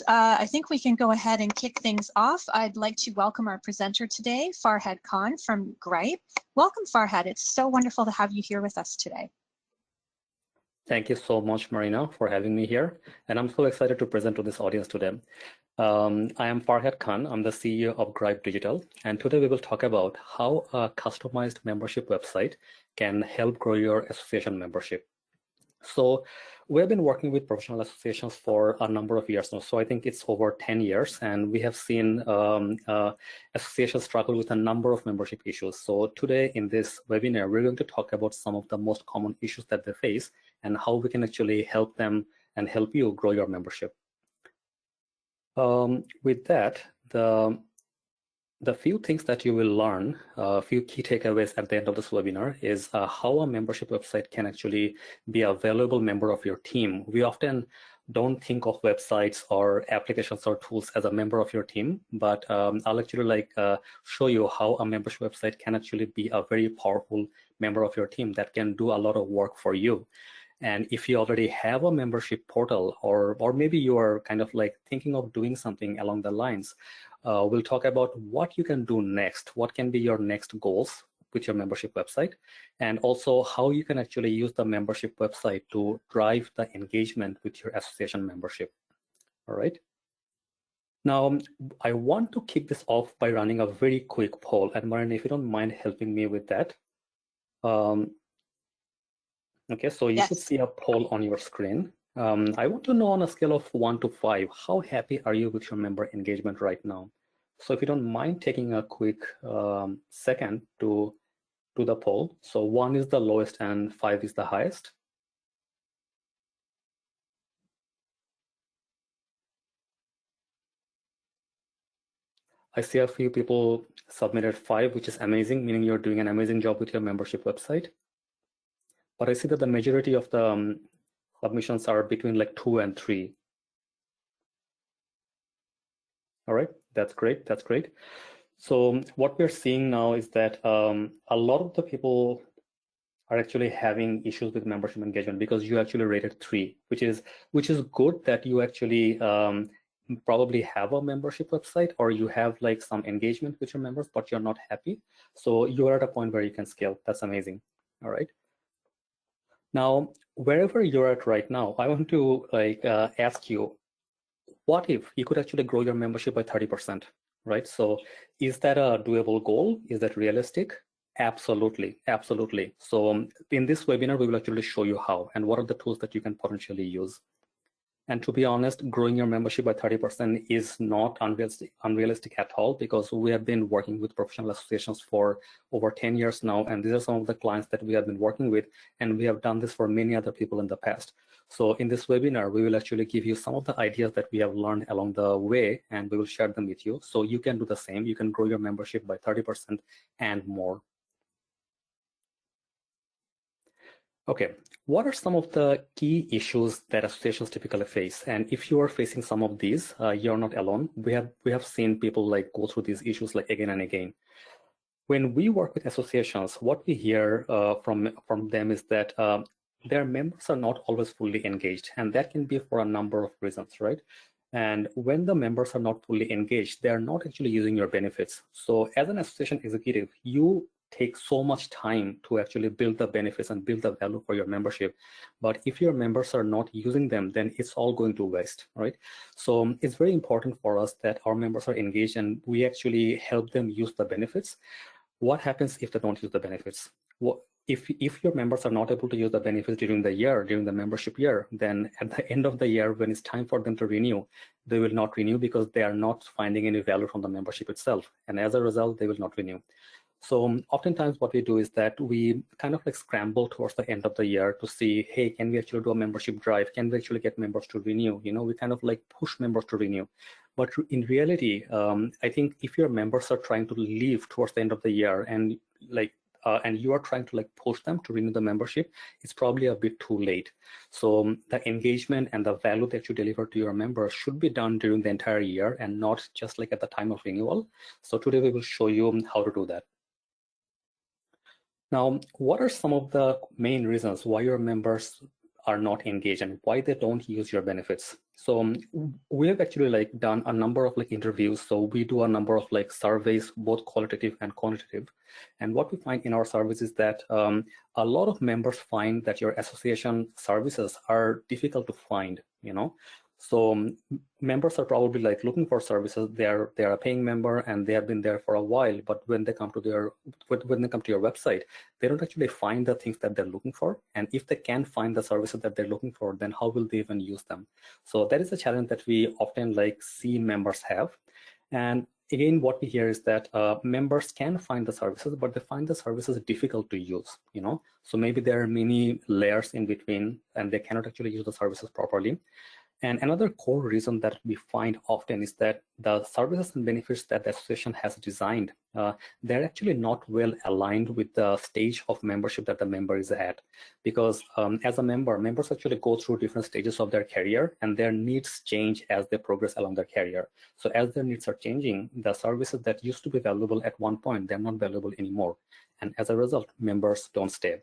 I think we can go ahead and kick things off. I'd like to welcome our presenter today, Farhad Khan from Gripe. Welcome, Farhad. It's so wonderful to have you here with us today. Thank you so much, Marina, for having me here. And I'm so excited to present to this audience today. I am Farhad Khan. I'm the CEO of Gripe Digital. And today we will talk about how a customized membership website can help grow your association membership. So we've been working with professional associations for a number of years now. So I think it's over 10 years, and we have seen associations struggle with a number of membership issues. So today in this webinar, we're going to talk about some of the most common issues that they face and how we can actually help them and help you grow your membership. With that, the few things that you will learn, a few key takeaways at the end of this webinar is how a membership website can actually be a valuable member of your team. We often don't think of websites or applications or tools as a member of your team, but I'll actually show you how a membership website can actually be a very powerful member of your team that can do a lot of work for you. And if you already have a membership portal, or maybe you are kind of like thinking of doing something along the lines, we'll talk about what you can do next, what can be your next goals with your membership website, and also how you can actually use the membership website to drive the engagement with your association membership. All right. Now, I want to kick this off by running a very quick poll. And Marin, if you don't mind helping me with that. Okay, so you should see a poll on your screen. I want to know on a scale of 1 to 5, how happy are you with your member engagement right now? So if you don't mind taking a quick second to do the poll. So 1 is the lowest and 5 is the highest. I see a few people submitted 5, which is amazing, meaning you're doing an amazing job with your membership website. But I see that the majority of the submissions are between like 2 and 3. All right, that's great, that's great. So what we're seeing now is that a lot of the people are actually having issues with membership engagement because you actually rated 3, which is good that you actually probably have a membership website or you have like some engagement with your members, but you're not happy. So you're at a point where you can scale. That's amazing. All right. Now, wherever you're at right now, I want to ask you, what if you could actually grow your membership by 30%, right? So is that a doable goal? Is that realistic? Absolutely, absolutely. So in this webinar, we will actually show you how and what are the tools that you can potentially use. And to be honest, growing your membership by 30% is not unrealistic at all, because we have been working with professional associations for over 10 years now, and these are some of the clients that we have been working with, and we have done this for many other people in the past. So in this webinar, we will actually give you some of the ideas that we have learned along the way, and we will share them with you. So you can do the same. You can grow your membership by 30% and more. Okay, what are some of the key issues that associations typically face? And if you are facing some of these, you're not alone. We have seen people like go through these issues like again and again. When we work with associations, what we hear from them is that their members are not always fully engaged, and that can be for a number of reasons, right? And when the members are not fully engaged, they are not actually using your benefits. So as an association executive, you take so much time to actually build the benefits and build the value for your membership. But if your members are not using them, then it's all going to waste, right? So it's very important for us that our members are engaged and we actually help them use the benefits. What happens if they don't use the benefits? If your members are not able to use the benefits during the membership year, then at the end of the year, when it's time for them to renew, they will not renew because they are not finding any value from the membership itself. And as a result, they will not renew. So oftentimes what we do is that we kind of like scramble towards the end of the year to see, hey, can we actually do a membership drive? Can we actually get members to renew? You know, we kind of like push members to renew. But in reality, I think if your members are trying to leave towards the end of the year and and you are trying to like push them to renew the membership, it's probably a bit too late. So the engagement and the value that you deliver to your members should be done during the entire year and not just like at the time of renewal. So today we will show you how to do that. Now, what are some of the main reasons why your members are not engaged and why they don't use your benefits. So we have actually like done a number of like interviews. So we do a number of like surveys, both qualitative and quantitative. And what we find in our surveys is that a lot of members find that your association services are difficult to find, you know. So members are probably like looking for services. They're a paying member and they have been there for a while, but when they come to your website, they don't actually find the things that they're looking for. And if they can't find the services that they're looking for, then how will they even use them? So that is a challenge that we often like see members have. And again, what we hear is that members can find the services, but they find the services difficult to use, you know. So maybe there are many layers in between and they cannot actually use the services properly. And another core reason that we find often is that the services and benefits that the association has designed, they're actually not well aligned with the stage of membership that the member is at. Because as a member, members actually go through different stages of their career and their needs change as they progress along their career. So as their needs are changing, the services that used to be valuable at one point, they're not valuable anymore. And as a result, members don't stay.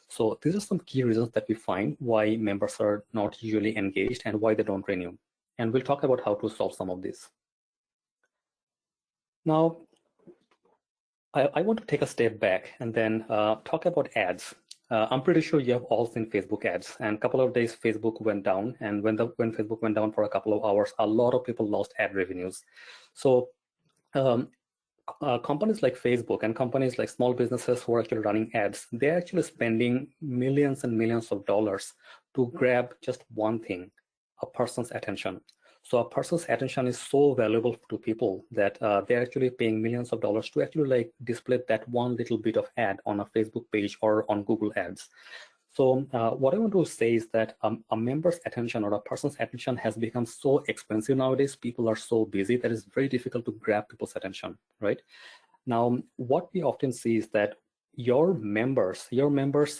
So these are some key reasons that we find why members are not usually engaged and why they don't renew. And we'll talk about how to solve some of this. Now, I want to take a step back and then talk about ads. I'm pretty sure you have all seen Facebook ads, and a couple of days Facebook went down, and when Facebook went down for a couple of hours, a lot of people lost ad revenues. So companies like Facebook and companies like small businesses who are actually running ads, they're actually spending millions and millions of dollars to grab just one thing, a person's attention. So a person's attention is so valuable to people that they're actually paying millions of dollars to actually like display that one little bit of ad on a Facebook page or on Google Ads. So what I want to say is that a member's attention or a person's attention has become so expensive nowadays. People are so busy that it's very difficult to grab people's attention, right? Now, what we often see is that your members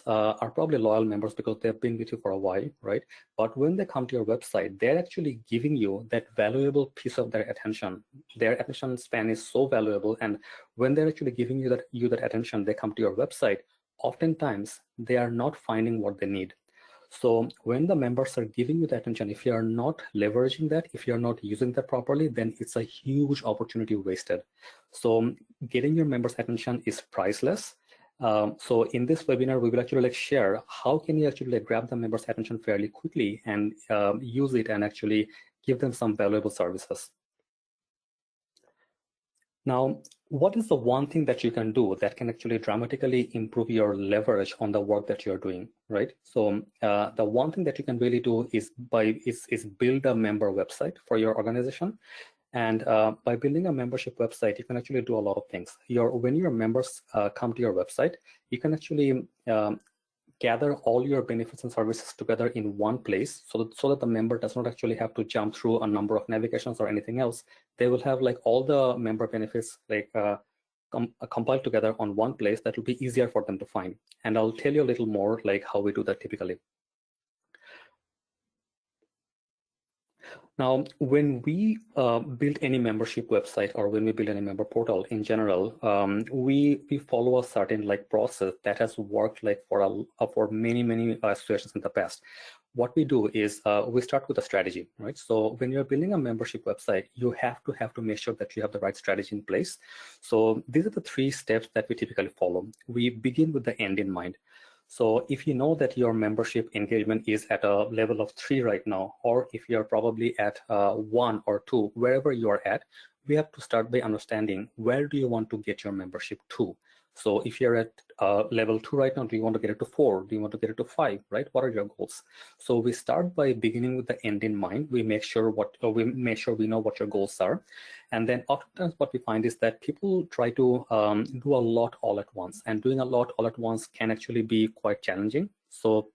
are probably loyal members because they've been with you for a while, right? But when they come to your website, they're actually giving you that valuable piece of their attention. Their attention span is so valuable, and when they're actually giving you that attention, they come to your website. Oftentimes, they are not finding what they need. So when the members are giving you the attention, if you are not leveraging that, if you're not using that properly, then it's a huge opportunity wasted. So getting your members' attention is priceless. So in this webinar, we will actually like share how can you actually like grab the members' attention fairly quickly and use it and actually give them some valuable services. Now, what is the one thing that you can do that can actually dramatically improve your leverage on the work that you're doing, right? So the one thing that you can really do is build a member website for your organization. And by building a membership website, you can actually do a lot of things. When your members come to your website, you can actually gather all your benefits and services together in one place so that the member does not actually have to jump through a number of navigations or anything else. They will have like all the member benefits like compiled together on one place that will be easier for them to find. And I'll tell you a little more like how we do that typically. Now, when we build any membership website or when we build any member portal in general, we follow a certain like process that has worked like for many associations in the past. What we do is we start with a strategy, right? So when you're building a membership website, you have to make sure that you have the right strategy in place. So these are the 3 steps that we typically follow. We begin with the end in mind. So if you know that your membership engagement is at a level of 3 right now, or if you're probably at 1 or 2, wherever you are at, we have to start by understanding where do you want to get your membership to. So if you're at level 2 right now, do you want to get it to 4? Do you want to get it to 5, right? What are your goals? So we start by beginning with the end in mind. We make sure we know what your goals are. And then oftentimes what we find is that people try to do a lot all at once, and doing a lot all at once can actually be quite challenging. So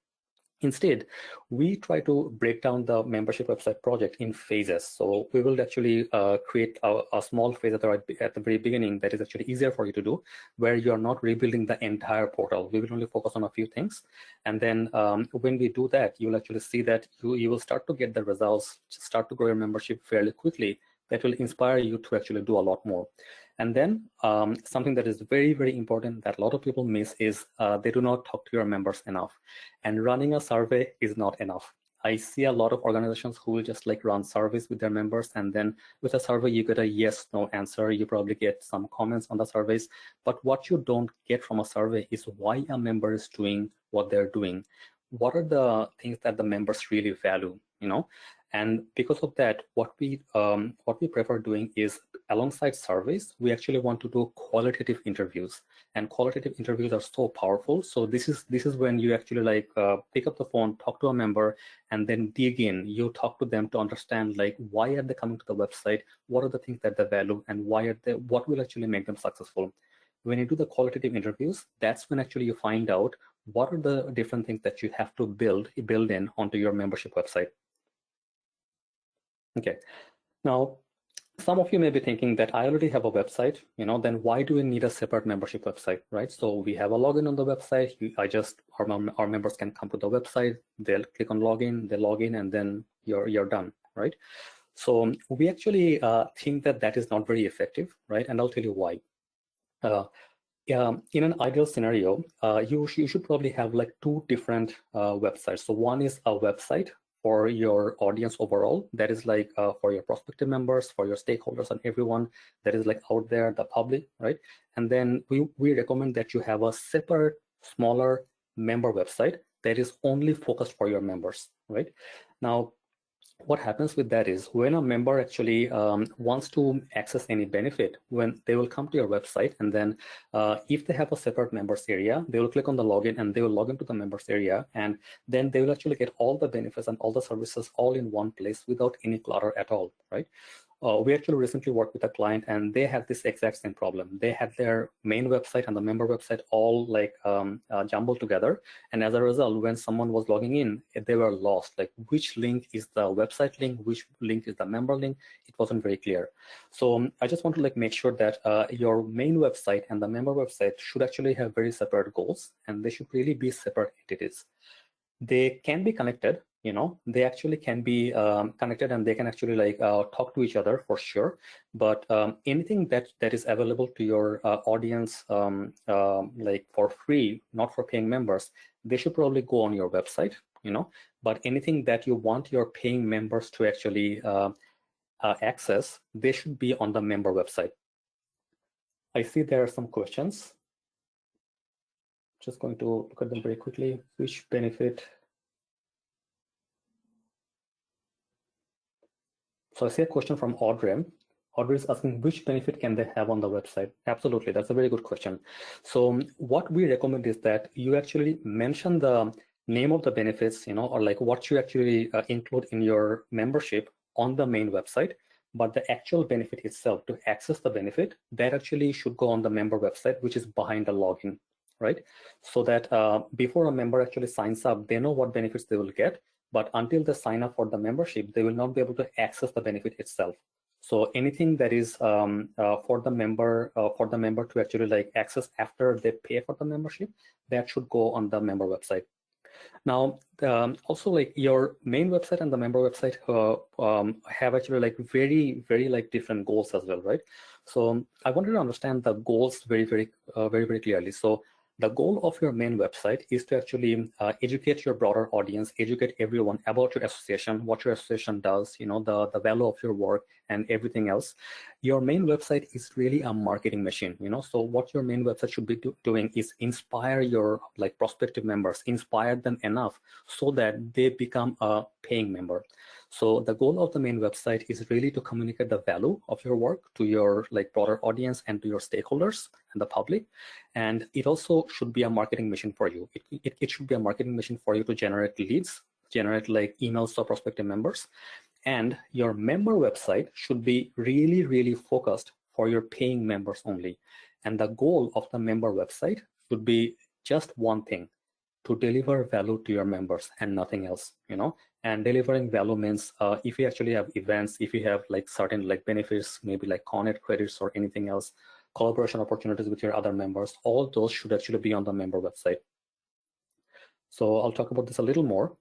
instead, we try to break down the membership website project in phases. So we will actually create a small phase at the very beginning that is actually easier for you to do, where you're not rebuilding the entire portal. We will only focus on a few things. And then when we do that, you'll actually see that you will start to get the results, start to grow your membership fairly quickly that will inspire you to actually do a lot more. And then something that is very, very important that a lot of people miss is they do not talk to your members enough. And running a survey is not enough. I see a lot of organizations who will just like run surveys with their members, and then with a survey you get a yes, no answer. You probably get some comments on the surveys, but what you don't get from a survey is why a member is doing what they're doing. What are the things that the members really value, you know? And because of that, what we prefer doing is, alongside surveys, we actually want to do qualitative interviews. And qualitative interviews are so powerful. So this is when you actually like pick up the phone, talk to a member, and then dig in. You talk to them to understand like why are they coming to the website, what are the things that they value, and what will actually make them successful. When you do the qualitative interviews, that's when actually you find out what are the different things that you have to build in onto your membership website. Okay, now some of you may be thinking that I already have a website, you know, then why do we need a separate membership website, right? So we have a login on the website. Our members can come to the website, they'll click on login, they log in, and then you're done, right? So we actually think that is not very effective, right? And I'll tell you why. In an ideal scenario, you should probably have like two different websites. So one is a website for your audience overall, that is like for your prospective members, for your stakeholders, and everyone that is like out there, the public, right? And then we recommend that you have a separate, smaller member website that is only focused for your members, right? Now, what happens with that is when a member actually wants to access any benefit, when they will come to your website, and then if they have a separate members area, they will click on the login and they will log into the members area, and then they will actually get all the benefits and all the services all in one place without any clutter at all, right? We actually recently worked with a client and they had this exact same problem. They had their main website and the member website all like jumbled together. And as a result, when someone was logging in, they were lost. Like which link is the website link, which link is the member link? It wasn't very clear. So I just want to like make sure that your main website and the member website should actually have very separate goals, and they should really be separate entities. They can be connected, you know, they actually can be connected, and they can actually like talk to each other for sure. But anything that is available to your audience like for free, not for paying members, they should probably go on your website, you know. But anything that you want your paying members to actually access, they should be on the member website. I see there are some questions. Just going to look at them very quickly. Which benefit? So I see a question from Audrey. Audrey is asking which benefit can they have on the website? Absolutely, that's a very good question. So what we recommend is that you actually mention the name of the benefits, you know, or like what you actually include in your membership on the main website, but the actual benefit itself, to access the benefit, that actually should go on the member website, which is behind the login, right? So that before a member actually signs up, they know what benefits they will get, but until they sign up for the membership, they will not be able to access the benefit itself. So anything that is for the member to actually like access after they pay for the membership, that should go on the member website. Now, also like your main website and the member website have actually like very, very like different goals as well, right? So I wanted to understand the goals very, very clearly. So the goal of your main website is to actually educate your broader audience, educate everyone about your association, what your association does, you know, the value of your work and everything else. Your main website is really a marketing machine, you know. So what your main website should be doing is inspire your like prospective members, inspire them enough so that they become a paying member. So the goal of the main website is really to communicate the value of your work to your like broader audience and to your stakeholders and the public. And it also should be a marketing machine for you. It should be a marketing machine for you to generate leads, generate like emails to prospective members. And your member website should be really, really focused for your paying members only. And the goal of the member website should be just one thing: to deliver value to your members and nothing else, you know. And delivering value means if you actually have events, if you have like certain like benefits, maybe like Connect credits or anything else, collaboration opportunities with your other members, all those should actually be on the member website. So I'll talk about this a little more.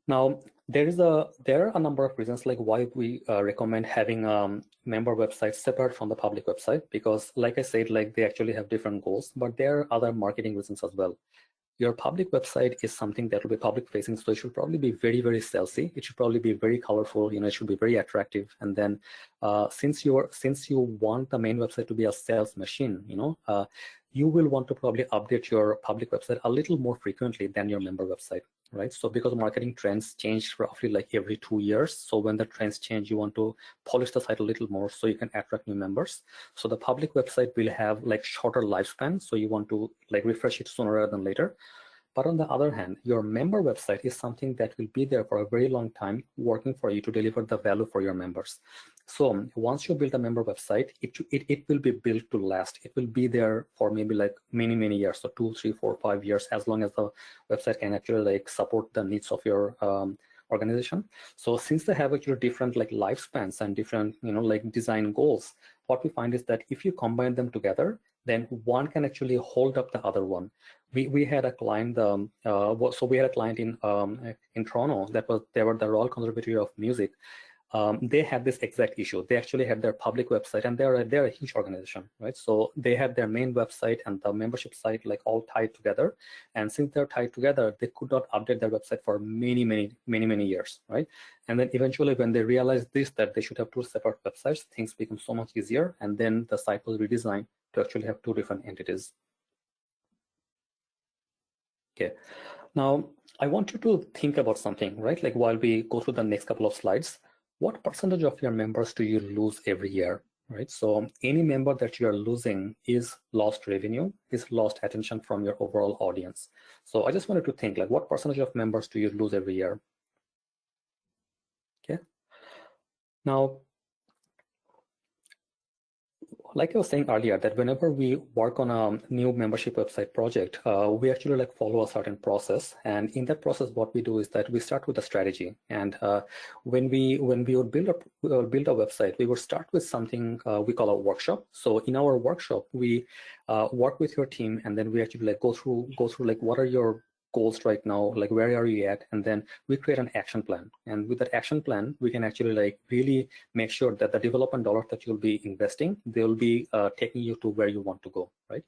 Now, there are a number of reasons like why we recommend having member websites separate from the public website, because like I said, like they actually have different goals, but there are other marketing reasons as well. Your public website is something that will be public facing, so it should probably be very, very salesy. It should probably be very colorful, it should be very attractive. And then since you want the main website to be a sales machine, you will want to probably update your public website a little more frequently than your member website, right? So because marketing trends change roughly like every 2 years, so when the trends change, you want to polish the site a little more so you can attract new members. So the public website will have like shorter lifespan, so you want to like refresh it sooner rather than later. But on the other hand, your member website is something that will be there for a very long time, working for you to deliver the value for your members. So once you build a member website, it will be built to last. It will be there for maybe like many, many years, so 2, 3, 4, 5 years, as long as the website can actually like support the needs of your organization. So since they have actually different like lifespans and different like design goals, what we find is that if you combine them together, then one can actually hold up the other one. We had a client, so we had a client in Toronto they were the Royal Conservatory of Music. They had this exact issue. They actually had their public website, and they're a huge organization, right? So they had their main website and the membership site like all tied together. And since they're tied together, they could not update their website for many years, right? And then eventually when they realized that they should have 2 separate websites, things become so much easier. And then the site was redesigned to actually have 2 different entities. Okay, now I want you to think about something, right? Like while we go through the next couple of slides, what percentage of your members do you lose every year, right? So any member that you're losing is lost revenue, is lost attention from your overall audience. So I just wanted to think like what percentage of members do you lose every year? Okay. Now, like I was saying earlier, that whenever we work on a new membership website project, we actually like follow a certain process. And in that process, what we do is that we start with a strategy. And when we would build a website, we would start with something we call a workshop. So in our workshop, we work with your team, and then we actually like go through like what are your goals right now, like where are you at, and then we create an action plan. And with that action plan, we can actually like really make sure that the development dollars that you'll be investing, they'll be taking you to where you want to go, right?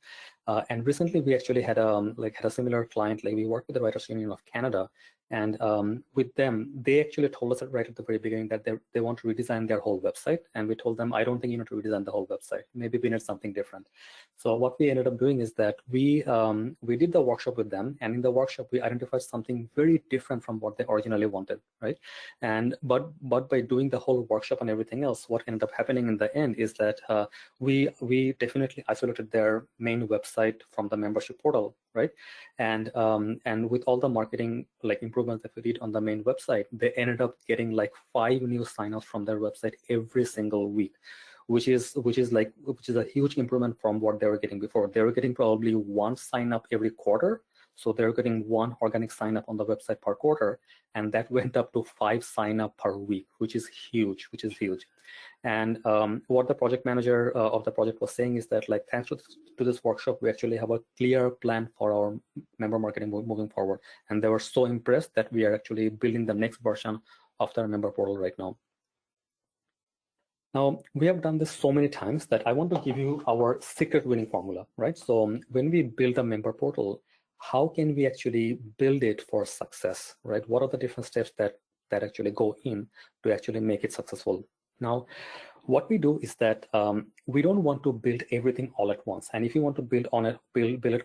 And recently we actually had a similar client. Like we worked with the Writers Union of Canada, and with them, they actually told us right at the very beginning that they want to redesign their whole website. And we told them, I don't think you need to redesign the whole website. Maybe we need something different. So what we ended up doing is that we did the workshop with them, and in the workshop we identified something very different from what they originally wanted, right? And but by doing the whole workshop and everything else, what ended up happening in the end is that we definitely isolated their main website from the membership portal, right? And with all the marketing like improvements that we did on the main website, they ended up getting like 5 new signups from their website every single week, which is a huge improvement from what they were getting before. They were getting probably 1 sign up every quarter. So they're getting 1 organic sign up on the website per quarter, and that went up to 5 sign up per week, which is huge. And what the project manager of the project was saying is that like thanks to this workshop, we actually have a clear plan for our member marketing moving forward. And they were so impressed that we are actually building the next version of their member portal right now. Now, we have done this so many times that I want to give you our secret winning formula, right? So when we build a member portal, how can we actually build it for success, right? What are the different steps that actually go in to actually make it successful? Now, what we do is that we don't want to build everything all at once. And if you want to build it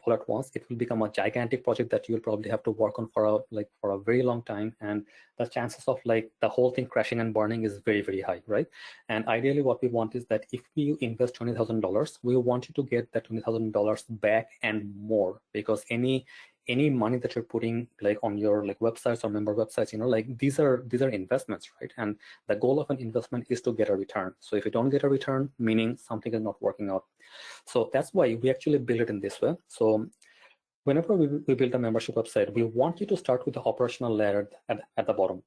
all at once, it will become a gigantic project that you'll probably have to work on for a very long time. And the chances of like the whole thing crashing and burning is very, very high, right? And ideally what we want is that if you invest $20,000, we want you to get that $20,000 back and more, because any money that you're putting like on your like websites or member websites, like these are investments, right? And the goal of an investment is to get a return. So if you don't get a return, meaning something is not working out. So that's why we actually build it in this way. So whenever we build a membership website, we want you to start with the operational layer at the bottom.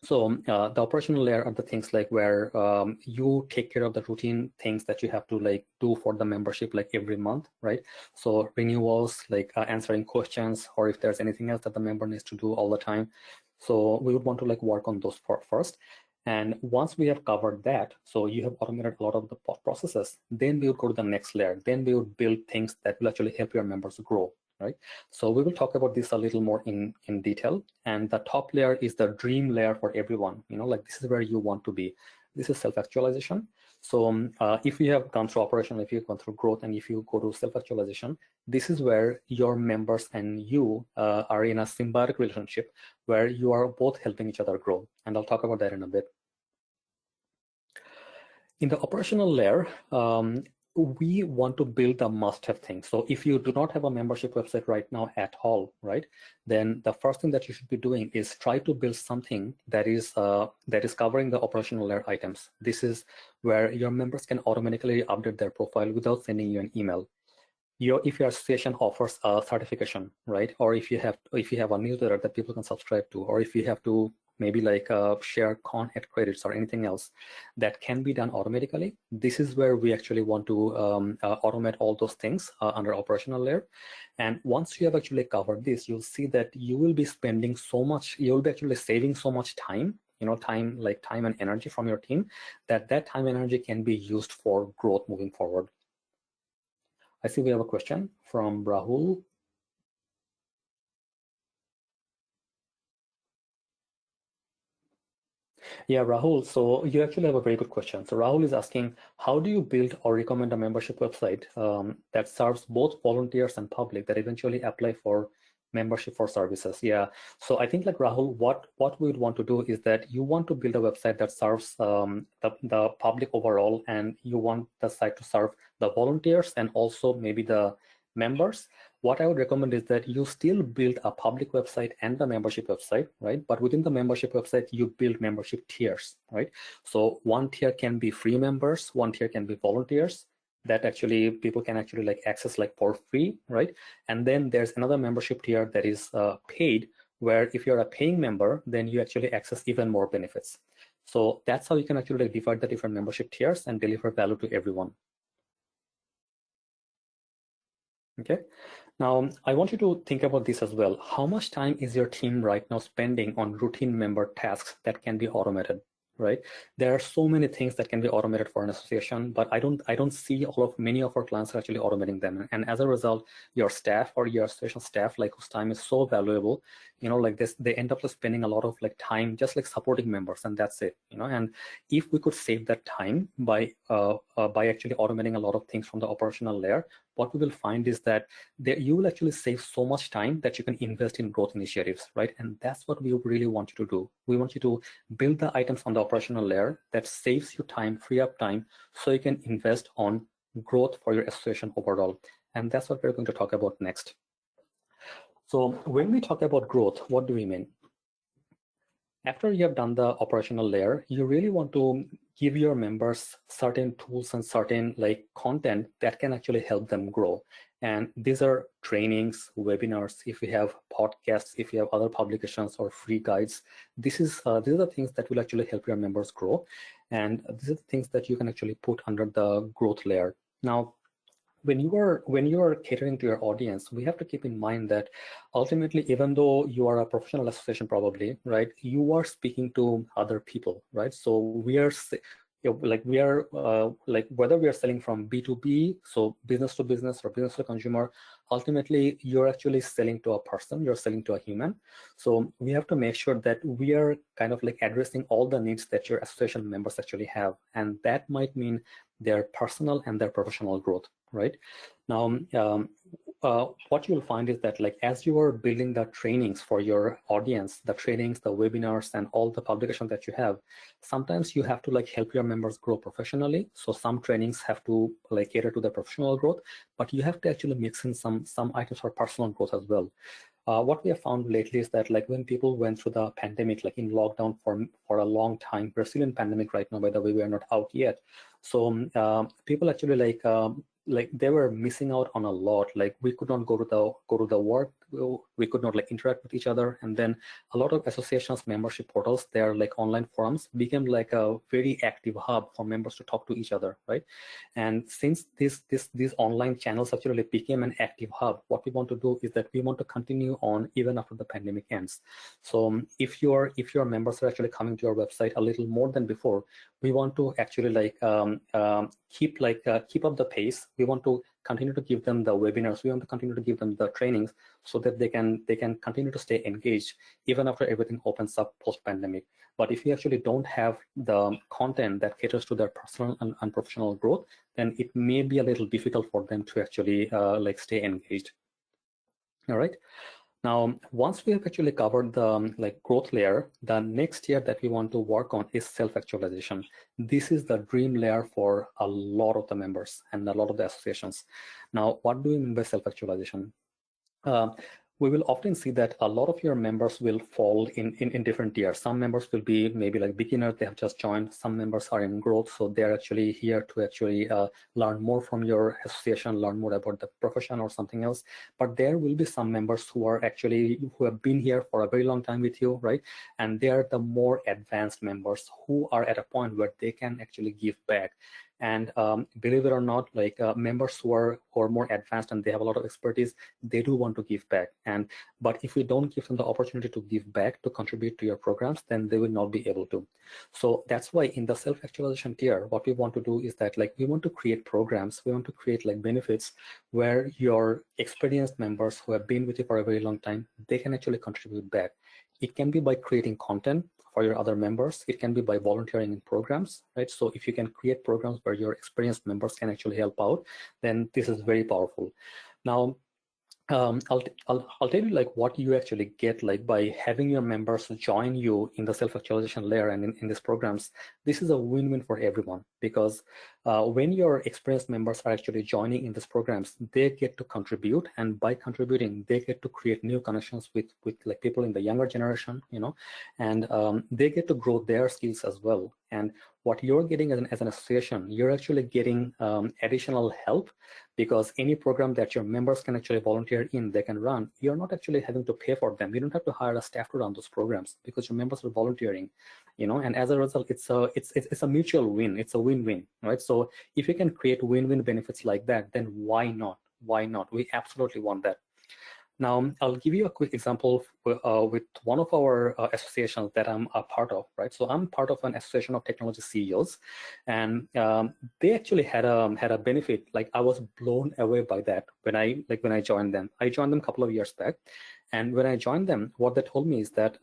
So the operational layer are the things like where you take care of the routine things that you have to like do for the membership like every month, right? So renewals, like answering questions, or if there's anything else that the member needs to do all the time. So we would want to like work on those first. And once we have covered that, so you have automated a lot of the processes, then we would go to the next layer. Then we would build things that will actually help your members grow, right? So we will talk about this a little more in detail. And the top layer is the dream layer for everyone. You know, like this is where you want to be. This is self-actualization. So if you have gone through operation, if you've gone through growth, and if you go to self-actualization, this is where your members and you are in a symbiotic relationship where you are both helping each other grow. And I'll talk about that in a bit. In the operational layer, we want to build a must-have thing. So if you do not have a membership website right now at all, right, then the first thing that you should be doing is try to build something that is covering the operational layer items. This is where your members can automatically update their profile without sending you an email. If your association offers a certification, right, or if you have a newsletter that people can subscribe to, or if you have to maybe like share content credits or anything else that can be done automatically, this is where we actually want to automate all those things under operational layer. And once you have actually covered this, you'll see that you will be spending so much, you'll be actually saving so much time, you know, time and energy from your team, that time and energy can be used for growth moving forward. I see we have a question from Rahul. Yeah, Rahul, so you actually have a very good question. So Rahul is asking, how do you build or recommend a membership website that serves both volunteers and public that eventually apply for membership for services? Yeah, so I think like Rahul, what we would want to do is that you want to build a website that serves the public overall, and you want the site to serve the volunteers and also maybe the members. What I would recommend is that you still build a public website and the membership website, right? But within the membership website, you build membership tiers, right? So one tier can be free members, one tier can be volunteers that actually people can actually like access like for free, right? And then there's another membership tier that is paid, where if you're a paying member, then you actually access even more benefits. So that's how you can actually like divide the different membership tiers and deliver value to everyone. Okay. Now, I want you to think about this as well. How much time is your team right now spending on routine member tasks that can be automated, right? There are so many things that can be automated for an association, but I don't see many of our clients are actually automating them. And as a result, your staff or your association staff, like whose time is so valuable, you know, like this, they end up spending a lot of like time just like supporting members, and that's it, you know. And if we could save that time by actually automating a lot of things from the operational layer, what we will find is that you will actually save so much time that you can invest in growth initiatives, right? And that's what we really want you to do. We want you to build the items on the operational layer that saves you time, free up time, so you can invest on growth for your association overall. And that's what we're going to talk about next. So when we talk about growth, what do we mean? After you have done the operational layer, you really want to give your members certain tools and certain like content that can actually help them grow. And these are trainings, webinars, if you have podcasts, if you have other publications or free guides. These are the things that will actually help your members grow. And these are the things that you can actually put under the growth layer. Now, when you are catering to your audience, we have to keep in mind that ultimately, even though you are a professional association, probably, right, you are speaking to other people, right? So we are like whether we are selling from B2B, so business to business or business to consumer, ultimately you're actually selling to a person, you're selling to a human. So we have to make sure that we are kind of like addressing all the needs that your association members actually have, and that might mean their personal and their professional growth, right? Now, what you'll find is that like as you are building the trainings for your audience, the trainings, the webinars, and all the publications that you have, sometimes you have to like help your members grow professionally. So some trainings have to like cater to their professional growth, but you have to actually mix in some items for personal growth as well. What we have found lately is that like when people went through the pandemic, like in lockdown for a long time, we're still in pandemic right now, by the way, we are not out yet. So people actually like they were missing out on a lot. Like we could not go to the work we could not like interact with each other. And then a lot of associations membership portals, they're like online forums, became like a very active hub for members to talk to each other, right? And since these online channels actually became an active hub, what we want to do is that we want to continue on even after the pandemic ends. So if your members are actually coming to your website a little more than before, we want to actually like keep up the pace. We want to continue to give them the webinars. We want to continue to give them the trainings so that they can continue to stay engaged even after everything opens up post-pandemic. But if you actually don't have the content that caters to their personal and professional growth, then it may be a little difficult for them to actually like stay engaged. All right. Now, once we have actually covered the like growth layer, the next layer that we want to work on is self-actualization. This is the dream layer for a lot of the members and a lot of the associations. Now, what do we mean by self-actualization? We will often see that a lot of your members will fall in different tiers. Some members will be maybe like beginners, they have just joined. Some members are in growth, so they're actually here to actually learn more from your association, learn more about the profession or something else. But there will be some members who have been here for a very long time with you, right? And they are the more advanced members who are at a point where they can actually give back. And believe it or not, like members who are more advanced and they have a lot of expertise, they do want to give back. But if we don't give them the opportunity to give back, to contribute to your programs, then they will not be able to. So that's why in the self-actualization tier, what we want to do is that like we want to create programs, we want to create like benefits where your experienced members who have been with you for a very long time, they can actually contribute back. It can be by creating content for your other members. It can be by volunteering in programs, right? So if you can create programs where your experienced members can actually help out, then this is very powerful. Now, I'll tell you like what you actually get like by having your members join you in the self-actualization layer and in these programs. This is a win-win for everyone, because when your experienced members are actually joining in these programs, they get to contribute, and by contributing, they get to create new connections with like people in the younger generation, you know, and they get to grow their skills as well. And what you're getting as an association, you're actually getting additional help, because any program that your members can actually volunteer in, they can run, you're not actually having to pay for them. You don't have to hire a staff to run those programs because your members are volunteering, you know, and as a result, it's a mutual win. It's a win-win, right? So if you can create win-win benefits like that, then why not? Why not? We absolutely want that. Now, I'll give you a quick example with one of our associations that I'm a part of, right? So I'm part of an association of technology CEOs, and they actually had a benefit. Like I was blown away by that when I joined them. I joined them a couple of years back, and when I joined them, what they told me is that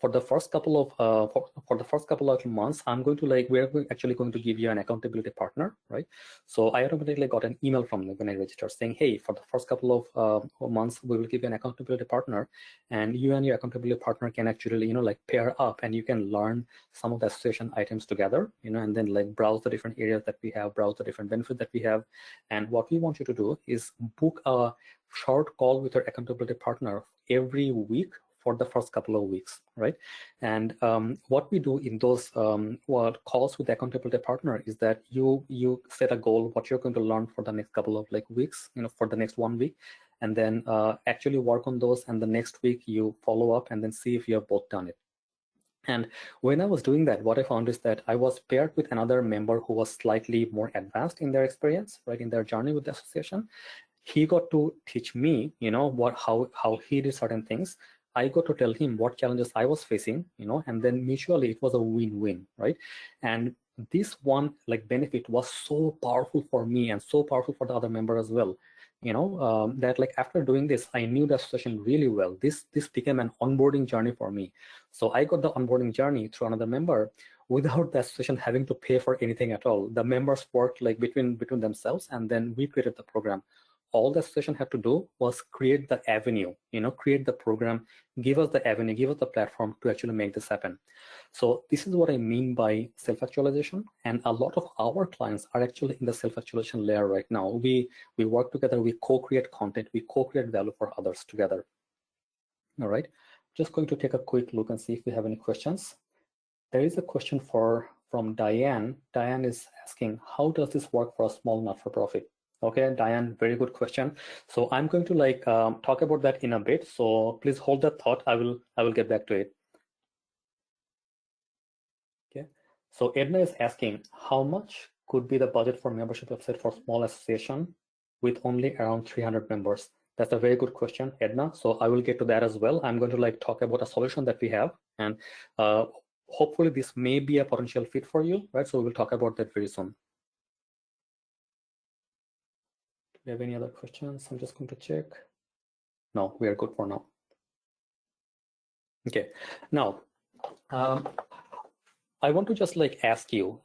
for the first couple of months, we're actually going to give you an accountability partner, right? So I automatically got an email from them when I registered saying, hey, for the first couple of months, we will give you an accountability partner, and you and your accountability partner can actually, you know, like pair up, and you can learn some of the association items together, you know, and then like browse the different areas that we have, browse the different benefits that we have. And what we want you to do is book a short call with your accountability partner every week for the first couple of weeks, right? And what we do in those calls with the accountability partner is that you set a goal, what you're going to learn for the next couple of like weeks, you know, for the next 1 week, and then actually work on those, and the next week you follow up and then see if you have both done it. And when I was doing that, what I found is that I was paired with another member who was slightly more advanced in their experience, right, in their journey with the association. He got to teach me, you know, how he did certain things. I got to tell him what challenges I was facing, you know, and then mutually it was a win-win, right? And this one like benefit was so powerful for me and so powerful for the other member as well, you know, that like after doing this, I knew the association really well. This became an onboarding journey for me. So I got the onboarding journey through another member without the association having to pay for anything at all. The members worked like between themselves, and then we created the program. All the association had to do was create the avenue, you know, create the program, give us the avenue, give us the platform to actually make this happen. So this is what I mean by self-actualization. And a lot of our clients are actually in the self-actualization layer right now. We work together, we co-create content, we co-create value for others together. All right, just going to take a quick look and see if we have any questions. There is a question from Diane. Diane is asking, how does this work for a small not-for-profit? Okay, Diane, very good question. So I'm going to like talk about that in a bit. So please hold that thought. I will get back to it. Okay. So Edna is asking, how much could be the budget for membership website for small association with only around 300 members? That's a very good question, Edna. So I will get to that as well. I'm going to like talk about a solution that we have, and hopefully this may be a potential fit for you, right? So we'll talk about that very soon. Do you have any other questions? I'm just going to check. No, we are good for now. Okay, now I want to just like ask you,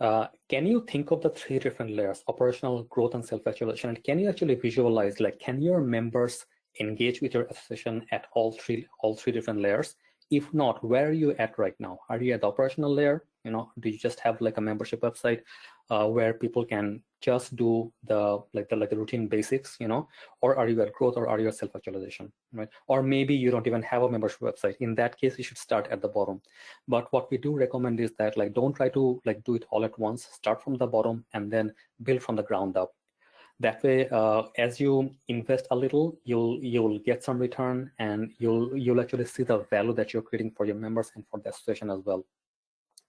can you think of the three different layers, operational, growth, and self-actualization? And can you actually visualize, like, can your members engage with your association at all three different layers? If not, where are you at right now? Are you at the operational layer? You know, do you just have like a membership website where people can just do the routine basics, you know, or are you at growth, or are you at self-actualization, right? Or maybe you don't even have a membership website. In that case, you should start at the bottom. But what we do recommend is that, like, don't try to like do it all at once. Start from the bottom and then build from the ground up. That way, as you invest a little, you'll get some return, and you'll actually see the value that you're creating for your members and for the association as well.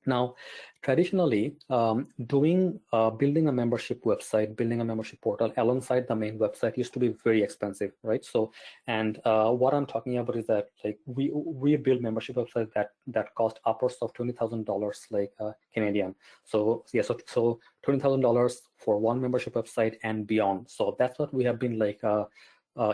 Now, traditionally, building a membership website, building a membership portal alongside the main website used to be very expensive, right? So, and what I'm talking about is that, like, we build membership websites that cost upwards of $20,000, like Canadian. So yeah, so $20,000 for one membership website and beyond. So that's what we have been like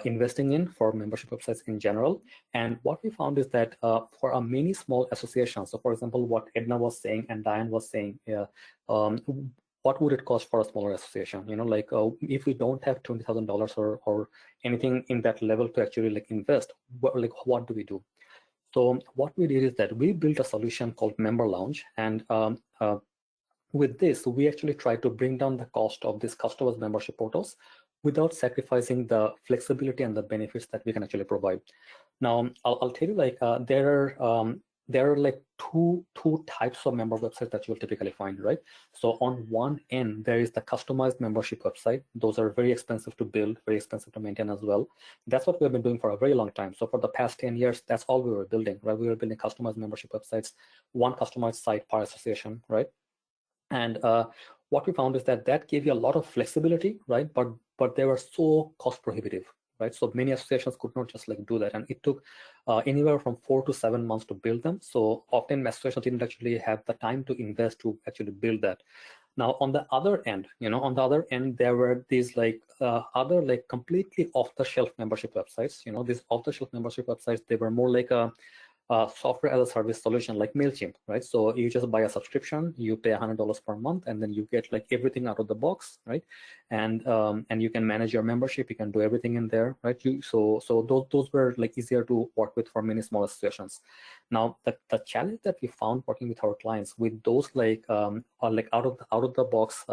investing in for membership websites in general. And what we found is that for a many small associations, so for example, what Edna was saying and Diane was saying, what would it cost for a smaller association? You know, like if we don't have $20,000 or anything in that level to actually like invest, what do we do? So what we did is that we built a solution called Member Lounge, and with this, we actually try to bring down the cost of these customers' membership portals without sacrificing the flexibility and the benefits that we can actually provide. Now, I'll tell you, like, there are like two types of member websites that you'll typically find, right? So on one end, there is the customized membership website. Those are very expensive to build, very expensive to maintain as well. That's what we've been doing for a very long time. So for the past 10 years, that's all we were building, right? We were building customized membership websites, one customized site per association, right? And what we found is that gave you a lot of flexibility, right? But they were so cost prohibitive, right? So many associations could not just like do that, and it took anywhere from 4 to 7 months to build them. So often associations didn't actually have the time to invest to actually build that. Now on the other end, you know, on the other end, there were these like other like completely off-the-shelf membership websites. You know, these off-the-shelf membership websites, they were more like a software as a service solution like MailChimp, right? So you just buy a subscription, you pay $100 per month, and then you get like everything out of the box, right? And you can manage your membership, you can do everything in there, right? So those were like easier to work with for many small associations. Now the challenge that we found working with our clients with those like out of the box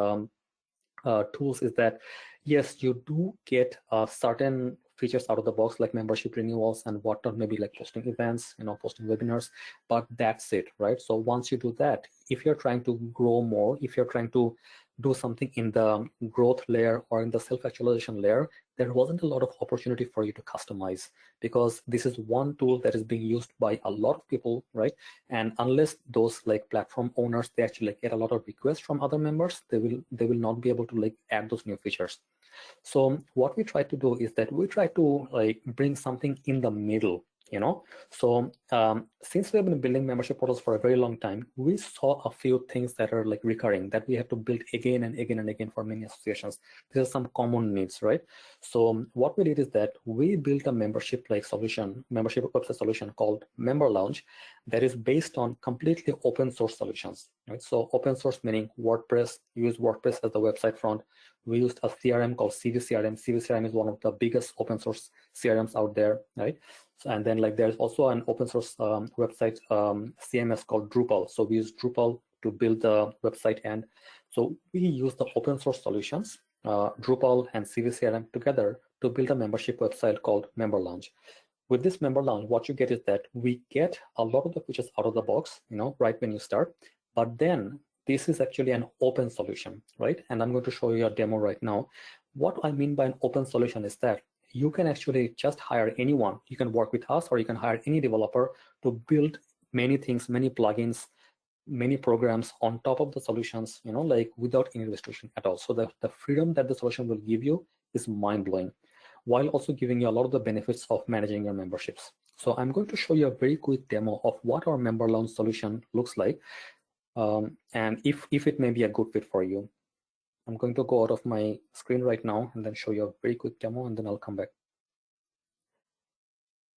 tools is that, yes, you do get certain features out of the box like membership renewals and whatnot, maybe like posting events, you know, posting webinars, but that's it, right? So once you do that, if you're trying to grow more, if you're trying to do something in the growth layer or in the self-actualization layer, there wasn't a lot of opportunity for you to customize, because this is one tool that is being used by a lot of people, right? And unless those like platform owners, they actually like, get a lot of requests from other members, they will not be able to like add those new features. So what we try to do is that we try to like bring something in the middle, you know. So since we have been building membership portals for a very long time, we saw a few things that are like recurring that we have to build again and again and again for many associations. These are some common needs, right? So what we did is that we built a membership like solution, membership website solution called Member Lounge that is based on completely open source solutions, right? So open source meaning WordPress, use WordPress as the website front. We used a CRM called CVCRM. CVCRM is one of the biggest open source CRMs out there, right? So, and then like there's also an open source website CMS called Drupal. So we use Drupal to build the website, and so we use the open source solutions, Drupal and CVCRM together to build a membership website called Member Lounge. With this Member Lounge, what you get is that we get a lot of the features out of the box, you know, right when you start, but then this is actually an open solution, right? And I'm going to show you a demo right now what I mean by an open solution is that you can actually just hire anyone. You can work with us, or you can hire any developer to build many things, many plugins, many programs on top of the solutions, like without any restriction at all. So the freedom that the solution will give you is mind-blowing, while also giving you a lot of the benefits of managing your memberships. So I'm going to show you a very quick demo of what our member launch solution looks like, and if it may be a good fit for you. I'm going to go out of my screen right now and then show you a very quick demo, and then I'll come back.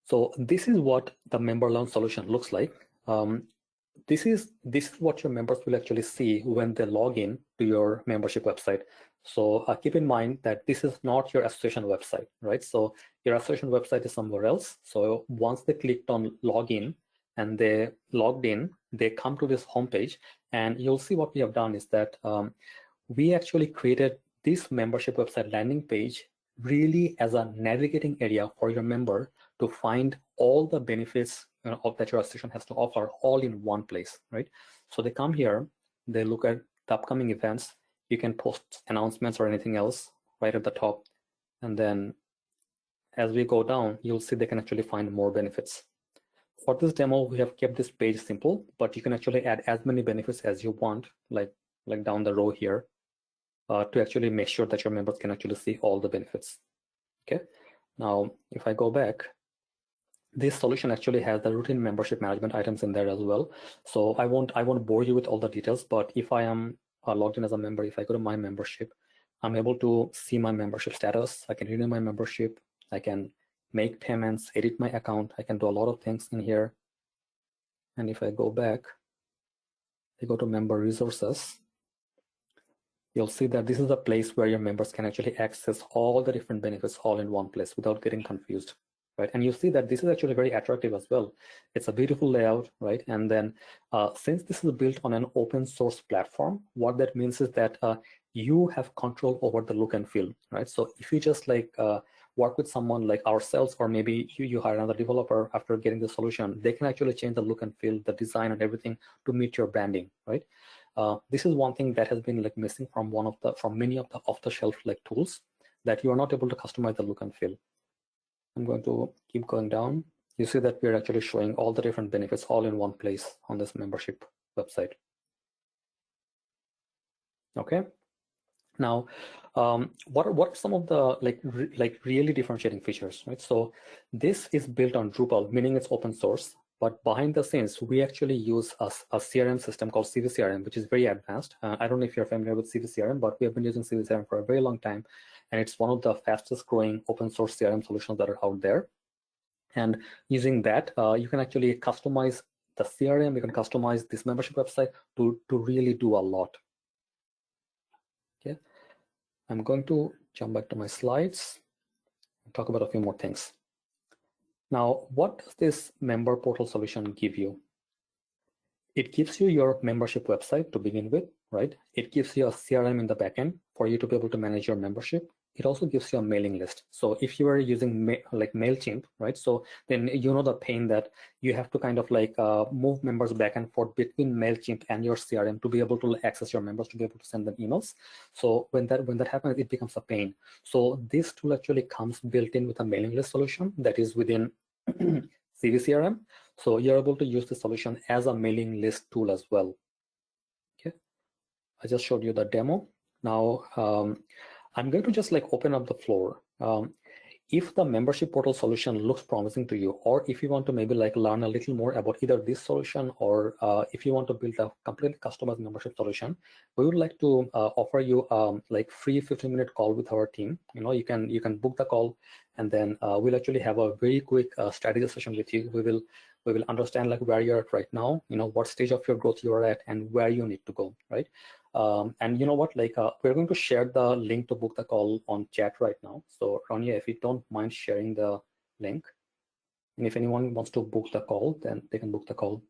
So this is what the member launch solution looks like. This is what your members will actually see when they log in to your membership website. So keep in mind that this is not your association website, right? So your association website is somewhere else. So once they clicked on login and they logged in, they come to this homepage, and you'll see what we have done is that we actually created this membership website landing page really as a navigating area for your member to find all the benefits that your association has to offer all in one place, right? So they come here, they look at the upcoming events. You can post announcements or anything else right at the top. And then as we go down, you'll see they can actually find more benefits. For this demo, we have kept this page simple, but you can actually add as many benefits as you want, like down the row here, to actually make sure that your members can actually see all the benefits. Okay. Now, if I go back, this solution actually has the routine membership management items in there as well. So I won't bore you with all the details, but if I am logged in as a member, if I go to my membership, I'm able to see my membership status. I can renew my membership. I can make payments, edit my account. I can do a lot of things in here. And if I go back, I go to member resources, you'll see that this is a place where your members can actually access all the different benefits all in one place without getting confused, right? And you see that this is actually very attractive as well. It's a beautiful layout, right? And then since this is built on an open source platform, what that means is that you have control over the look and feel, right? So if you just work with someone like ourselves, or maybe you hire another developer after getting the solution, they can actually change the look and feel, the design and everything to meet your branding, right? This is one thing that has been missing from many of the off-the-shelf tools, that you are not able to customize the look and feel. I'm going to keep going down. You see that we're actually showing all the different benefits all in one place on this membership website. Okay. Now, what are some of the really differentiating features, right? So this is built on Drupal, meaning it's open source. But behind the scenes, we actually use a CRM system called CVCRM, which is very advanced. I don't know if you're familiar with CVCRM, but we have been using CVCRM for a very long time. And it's one of the fastest growing open source CRM solutions that are out there. And using that, you can actually customize the CRM, you can customize this membership website to really do a lot. Okay, I'm going to jump back to my slides and talk about a few more things. Now, what does this member portal solution give you? It gives you your membership website to begin with, right? It gives you a CRM in the backend for you to be able to manage your membership. It also gives you a mailing list. So if you are using MailChimp, right? So then you know the pain that you have to kind of move members back and forth between MailChimp and your CRM to be able to access your members, to be able to send them emails. So when that happens, it becomes a pain. So this tool actually comes built in with a mailing list solution that is within CVCRM. So you're able to use the solution as a mailing list tool as well. Okay, I just showed you the demo. Now I'm going to just open up the floor. If the membership portal solution looks promising to you, or if you want to maybe learn a little more about either this solution, or if you want to build a completely customized membership solution, we would like to offer you free 15-minute call with our team. You can book the call, and then we'll actually have a very quick strategy session with you. We will understand where you're at right now, what stage of your growth you're at, and where you need to go, right? And you know what, we're going to share the link to book the call on chat right now. So Rania, if you don't mind sharing the link, and if anyone wants to book the call, then they can book the call.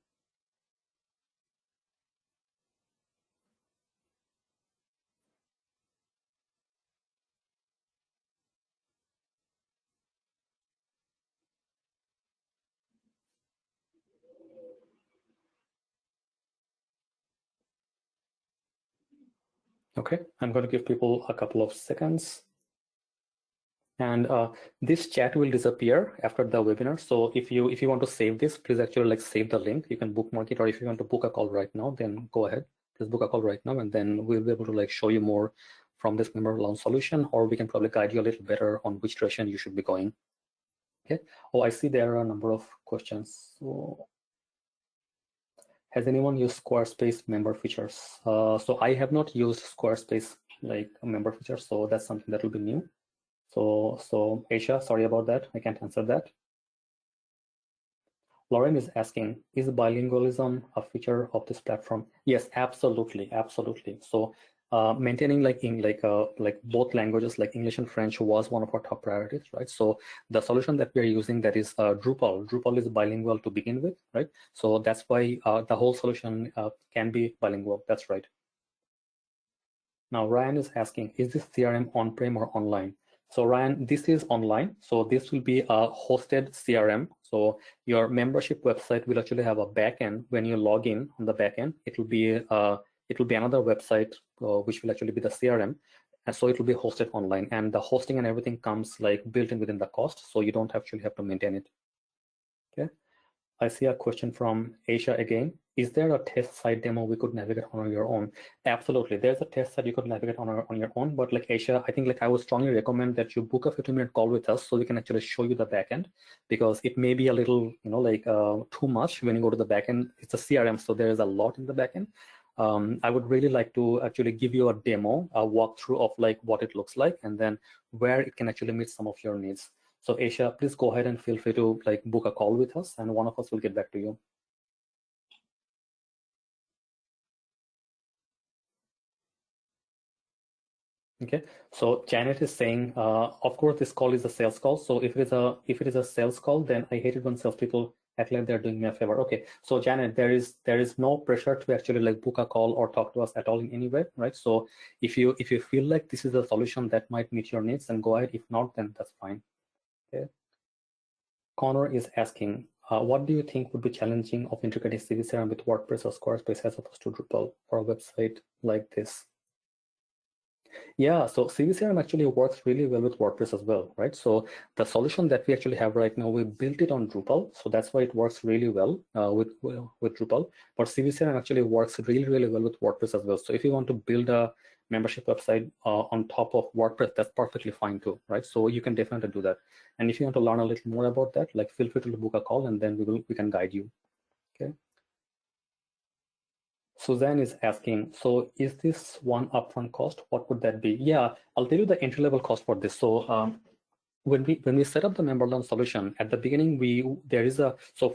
Okay, I'm going to give people a couple of seconds. And this chat will disappear after the webinar. So if you want to save this, please actually like save the link. You can bookmark it, or if you want to book a call right now, then go ahead. Please book a call right now, and then we'll be able to like show you more from this member launch solution, or we can probably guide you a little better on which direction you should be going. Okay. Oh, I see there are a number of questions. So, has anyone used Squarespace member features? So I have not used Squarespace like member features, so that's something that will be new. So Aisha, sorry about that. I can't answer that. Lauren is asking, is bilingualism a feature of this platform? Yes, absolutely, absolutely. So maintaining like both languages, like English and French, was one of our top priorities, right? So the solution that we are using, that is Drupal. Drupal is bilingual to begin with, right? So that's why the whole solution can be bilingual. That's right. Now Ryan is asking, is this CRM on-prem or online? So Ryan, this is online. So this will be a hosted CRM. So your membership website will actually have a backend. When you log in on the backend, it will be another website which will actually be the CRM. And so it will be hosted online, and the hosting and everything comes like built in within the cost. So you don't actually have to maintain it. Okay. I see a question from Asia again. Is there a test site demo we could navigate on your own? Absolutely. There's a test site you could navigate on your own. But like Asia, I think like I would strongly recommend that you book a 15-minute call with us so we can actually show you the backend, because it may be a little, too much when you go to the backend. It's a CRM, so there is a lot in the backend. I would really like to actually give you a demo, a walkthrough of like what it looks like, and then where it can actually meet some of your needs. So Aisha, please go ahead and feel free to like book a call with us, and one of us will get back to you. Okay, so Janet is saying, of course, this call is a sales call. So if it is a sales call, then I hate it when salespeople act like they're doing me a favor. Okay, so Janet, there is no pressure to actually like book a call or talk to us at all in any way, right? So if you feel like this is a solution that might meet your needs, then go ahead. If not, then that's fine. Okay. Connor is asking, what do you think would be challenging of integrating CVCRM with WordPress or Squarespace as opposed to Drupal for a website like this? Yeah, so CVCRM actually works really well with WordPress as well, right? So the solution that we actually have right now, we built it on Drupal, so that's why it works really well with Drupal. But CVCRM actually works really, really well with WordPress as well. So if you want to build a membership website on top of WordPress, that's perfectly fine too, right? So you can definitely do that. And if you want to learn a little more about that, like feel free to book a call, and then we can guide you. Okay. Suzanne is asking, so is this one upfront cost? What would that be? Yeah, I'll tell you the entry level cost for this. So when we set up the member launch solution at the beginning,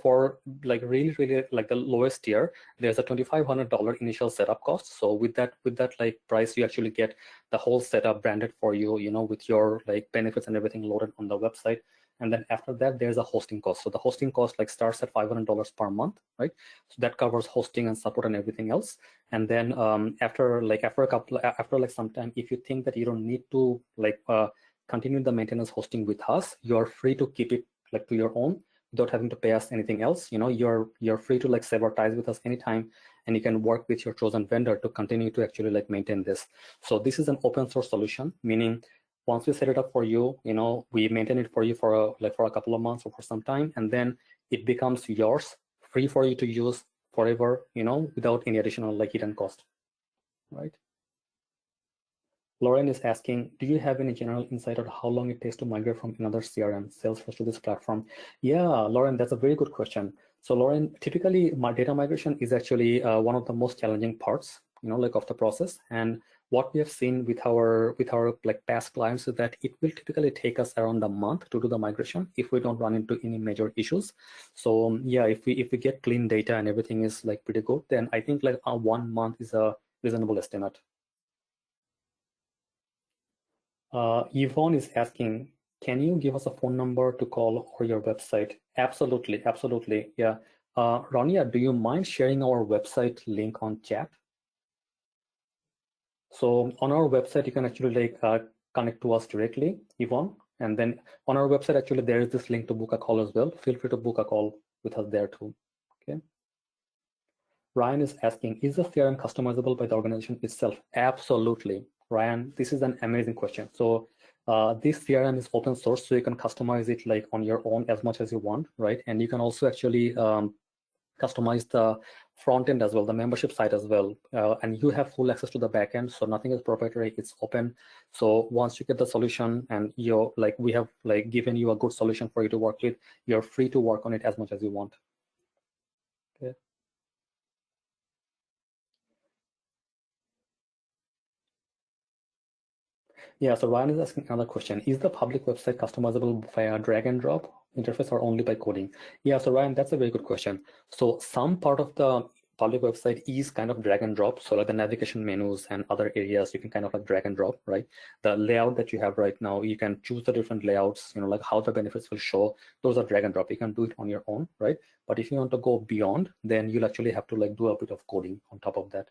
for like really like the lowest tier, there's a $2,500 initial setup cost. So with that like price, you actually get the whole setup branded for you, with your like benefits and everything loaded on the website. And then after that, there's a hosting cost. So the hosting cost like starts at $500 per month, right? So that covers hosting and support and everything else. And then after some time, if you think that you don't need to continue the maintenance hosting with us, you're free to keep it like to your own without having to pay us anything else. You're free to like sever ties with us anytime, and you can work with your chosen vendor to continue to actually like maintain this. So this is an open source solution, meaning once we set it up for you, we maintain it for you for a couple of months or for some time, and then it becomes yours, free for you to use forever, without any additional like hidden cost, right? Lauren is asking, do you have any general insight on how long it takes to migrate from another CRM, Salesforce, to this platform? Yeah, Lauren, that's a very good question. So Lauren, typically my data migration is actually one of the most challenging parts, of the process. And what we have seen with our like past clients is that it will typically take us around a month to do the migration if we don't run into any major issues. So yeah, if we get clean data and everything is like pretty good, then I think like 1 month is a reasonable estimate. Yvonne is asking, can you give us a phone number to call or your website? Absolutely, absolutely. Yeah. Rania, do you mind sharing our website link on chat? So on our website, you can actually connect to us directly, Yvonne. And then on our website, actually, there is this link to book a call as well. Feel free to book a call with us there too. Okay. Ryan is asking, is the CRM customizable by the organization itself? Absolutely. Ryan, this is an amazing question. So This CRM is open source, so you can customize it like on your own as much as you want, right? And you can also actually customize the front end as well, the membership site as well, and you have full access to the back end, so nothing is proprietary, it's open. So once you get the solution and you're like, we have like given you a good solution for you to work with, you're free to work on it as much as you want. Okay. Yeah, so Ryan is asking another question. Is the public website customizable via drag and drop interface or only by coding? Yeah, so Ryan, that's a very good question. So some part of the public website is kind of drag and drop. So like the navigation menus and other areas, you can kind of like drag and drop, right? The layout that you have right now, you can choose the different layouts, you know, like how the benefits will show. Those are drag and drop. You can do it on your own, right? But if you want to go beyond, then you'll actually have to like do a bit of coding on top of that.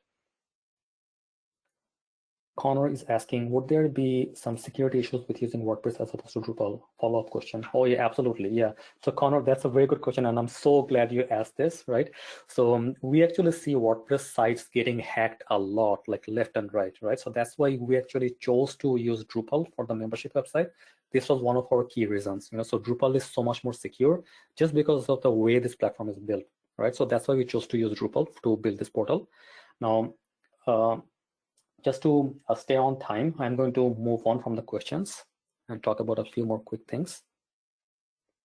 Connor is asking, would there be some security issues with using WordPress as opposed to Drupal? Follow-up question. Oh yeah, absolutely. Yeah. So Connor, that's a very good question. And I'm so glad you asked this, right? So we actually see WordPress sites getting hacked a lot, like left and right, right? So that's why we actually chose to use Drupal for the membership website. This was one of our key reasons, you know, so Drupal is so much more secure just because of the way this platform is built, right? So that's why we chose to use Drupal to build this portal. Now, just to stay on time, I'm going to move on from the questions and talk about a few more quick things.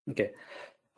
Okay.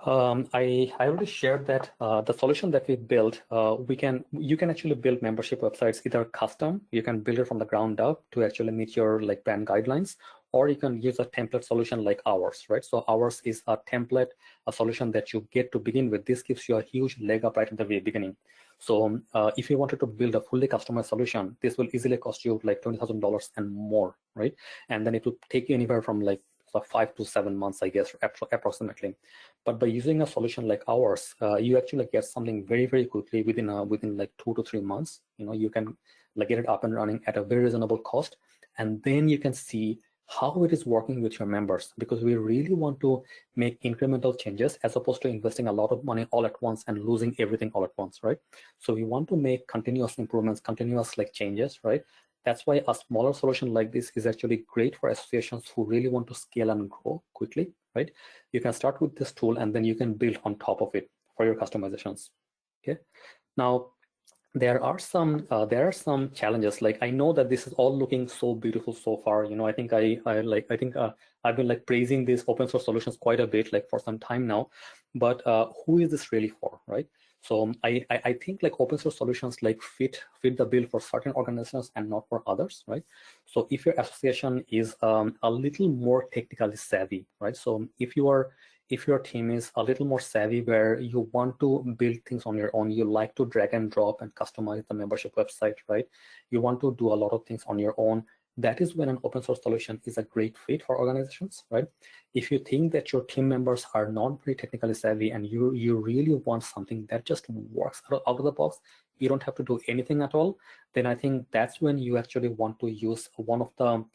I already shared that the solution that we built, you can actually build membership websites either custom, you can build it from the ground up to actually meet your like brand guidelines, or you can use a template solution like ours, right? So ours is a template, a solution that you get to begin with. This gives you a huge leg up right at the very beginning. So if you wanted to build a fully customized solution, this will easily cost you like $20,000 and more, right? And then it will take you anywhere from like 5 to 7 months, I guess, approximately. But by using a solution like ours, you actually get something very, very quickly within like 2 to 3 months. You know, you can like get it up and running at a very reasonable cost, and then you can see how it is working with your members, because we really want to make incremental changes as opposed to investing a lot of money all at once and losing everything all at once, right? So we want to make continuous improvements, continuous like changes, right? That's why a smaller solution like this is actually great for associations who really want to scale and grow quickly, right? You can start with this tool and then you can build on top of it for your customizations. Okay. Now, there are some challenges. Like, I know that this is all looking so beautiful so far. You know, I think I've been like praising these open source solutions quite a bit, like for some time now. But who is this really for, right? So I think like open source solutions like fit the bill for certain organizations and not for others, right? So if your association is a little more technically savvy, right? So if your team is a little more savvy where you want to build things on your own, you like to drag and drop and customize the membership website, right? You want to do a lot of things on your own. That is when an open source solution is a great fit for organizations, right? If you think that your team members are not very technically savvy and you really want something that just works out of the box, you don't have to do anything at all, then I think that's when you actually want to use one of the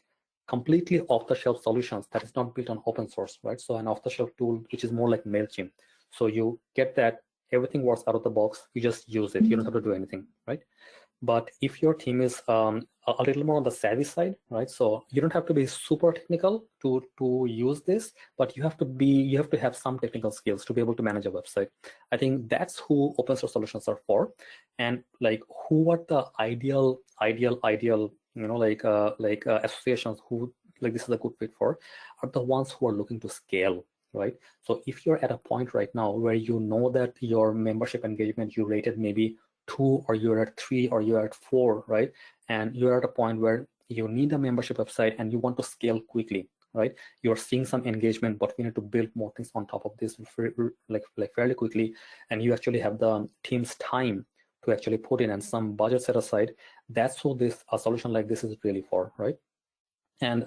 completely off-the-shelf solutions that is not built on open source, right? So an off-the-shelf tool, which is more like MailChimp. So you get that everything works out of the box, you just use it, you don't have to do anything, right? But if your team is a little more on the savvy side, right? So you don't have to be super technical to use this, but you have to have some technical skills to be able to manage a website. I think that's who open source solutions are for. And like, who are the ideal, you know, like associations who like this is a good fit for, are the ones who are looking to scale, right? So if you're at a point right now where you know that your membership engagement, you rated maybe 2, or you're at 3, or you're at 4, right? And you're at a point where you need a membership website and you want to scale quickly, right? You're seeing some engagement, but we need to build more things on top of this like fairly quickly, and you actually have the team's time to actually put in and some budget set aside. That's who a solution like this is really for, right? And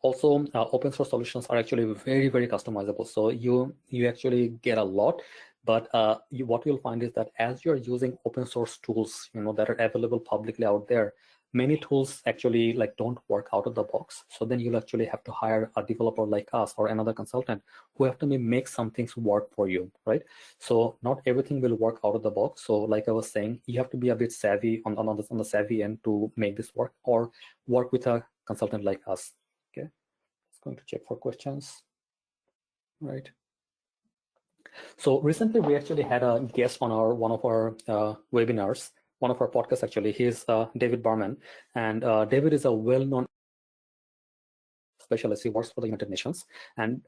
also open source solutions are actually very, very customizable. So you actually get a lot, but what you'll find is that as you're using open source tools, you know, that are available publicly out there, many tools actually like don't work out of the box. So then you'll actually have to hire a developer like us or another consultant who have to make some things work for you, right? So not everything will work out of the box. So like I was saying, you have to be a bit savvy on the savvy end to make this work, or work with a consultant like us. Okay. Going to check for questions, right? So recently we actually had a guest on one of our webinars, one of our podcasts actually. He's David Barman, and David is a well-known specialist. He works for the United Nations. And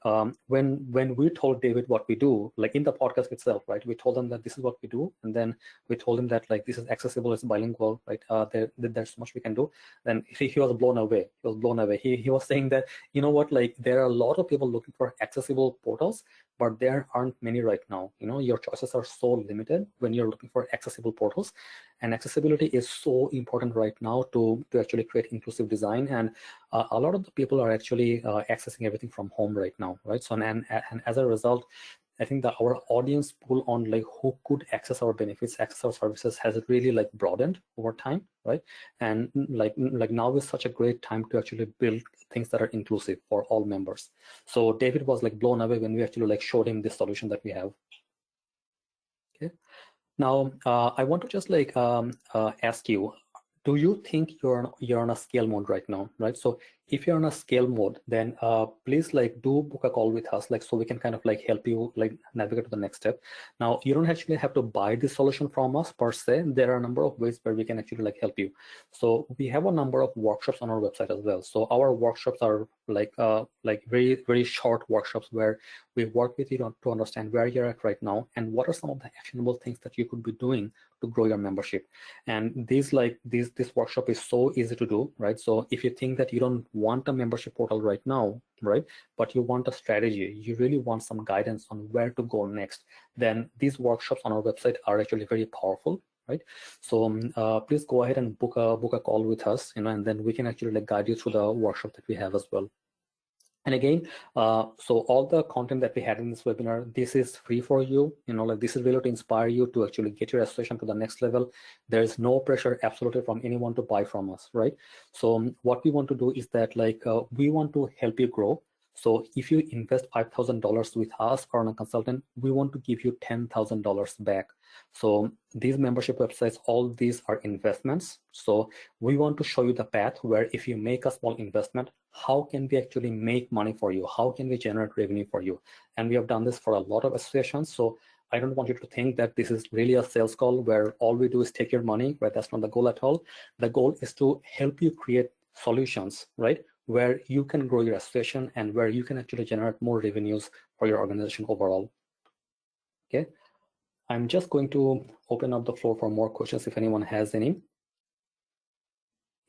when we told David what we do, like in the podcast itself, right, we told him that this is what we do, and then we told him that like this is accessible, it's bilingual, right? There's so much we can do. Then he was blown away. He was blown away. He was saying that, you know what, like there are a lot of people looking for accessible portals, but there aren't many right now. You know, your choices are so limited when you're looking for accessible portals, and accessibility is so important right now to actually create inclusive design. And a lot of the people are actually accessing everything from home right now, right? So and as a result, I think that our audience pool on like who could access our benefits, access our services has really like broadened over time, right? And like now is such a great time to actually build things that are inclusive for all members. So David was like blown away when we actually like showed him this solution that we have. Okay. Now I want to just like ask you, do you think you're on a scale mode right now, right? So if you're on a scale mode, then please like do book a call with us, like so we can kind of like help you like navigate to the next step. Now you don't actually have to buy this solution from us per se. There are a number of ways where we can actually like help you. So we have a number of workshops on our website as well. So our workshops are like very short workshops where we work with you to understand where you're at right now and what are some of the actionable things that you could be doing to grow your membership. And this workshop is so easy to do, right? So if you think that you don't want a membership portal right now, right, but you want a strategy, you really want some guidance on where to go next, then these workshops on our website are actually very powerful, right? So please go ahead and book a call with us, you know, and then we can actually like guide you through the workshop that we have as well. And again, so all the content that we had in this webinar, this is free for you. You know, like this is really to inspire you to actually get your association to the next level. There is no pressure absolutely from anyone to buy from us, right? So what we want to do is that like we want to help you grow. So if you invest $5,000 with us or on a consultant, we want to give you $10,000 back. So these membership websites, all these are investments. So we want to show you the path where if you make a small investment, how can we actually make money for you? How can we generate revenue for you? And we have done this for a lot of associations. So I don't want you to think that this is really a sales call where all we do is take your money, right? That's not the goal at all. The goal is to help you create solutions, right? Where you can grow your association and where you can actually generate more revenues for your organization overall. Okay. I'm just going to open up the floor for more questions if anyone has any.